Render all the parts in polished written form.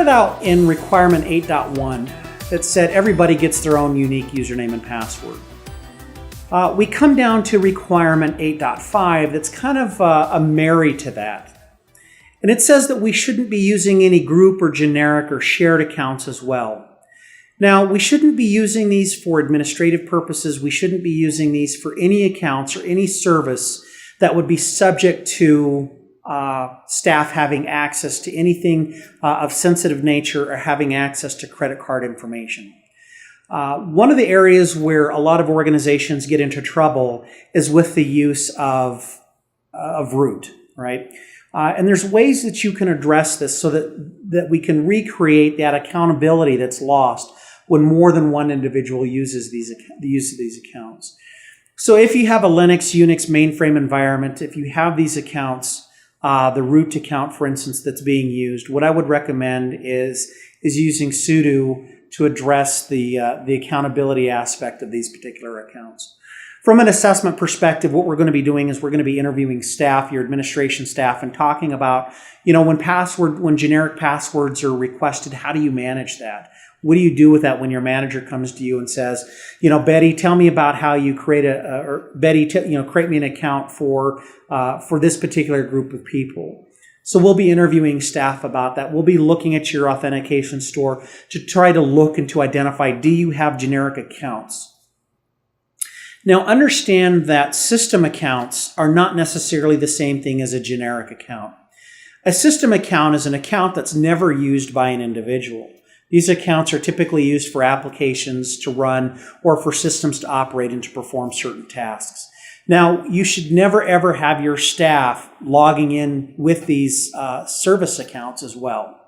started out in requirement 8.1 that said everybody gets their own unique username and password. We come down to requirement 8.5 that's kind of a marry to that. And it says that we shouldn't be using any group or generic or shared accounts as well. Now, we shouldn't be using these for administrative purposes. We shouldn't be using these for any accounts or any service that would be subject to staff having access to anything of sensitive nature or having access to credit card information. One of the areas where a lot of organizations get into trouble is with the use of root, right? And there's ways that you can address this so that we can recreate that accountability that's lost when more than one individual uses the use of these accounts. So if you have a Linux, Unix mainframe environment, if you have these accounts, the root account, for instance, that's being used, what I would recommend is using sudo to address the accountability aspect of these particular accounts. From an assessment perspective, what we're going to be doing is we're going to be interviewing staff, your administration staff, and talking about, when generic passwords are requested, how do you manage that? What do you do with that when your manager comes to you and says, Betty, tell me about how you create create me an account for this particular group of people. So we'll be interviewing staff about that. We'll be looking at your authentication store to try to look and to identify, do you have generic accounts? Now, understand that system accounts are not necessarily the same thing as a generic account. A system account is an account that's never used by an individual. These accounts are typically used for applications to run or for systems to operate and to perform certain tasks. Now, you should never, ever have your staff logging in with these service accounts as well.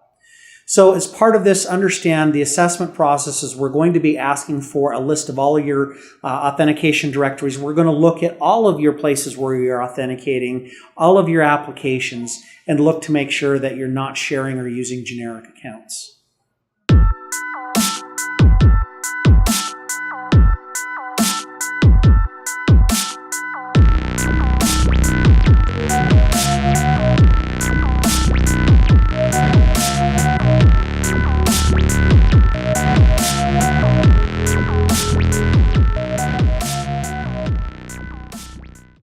So as part of this, understand the assessment processes. We're going to be asking for a list of all of your authentication directories. We're going to look at all of your places where you're authenticating, all of your applications, and look to make sure that you're not sharing or using generic accounts.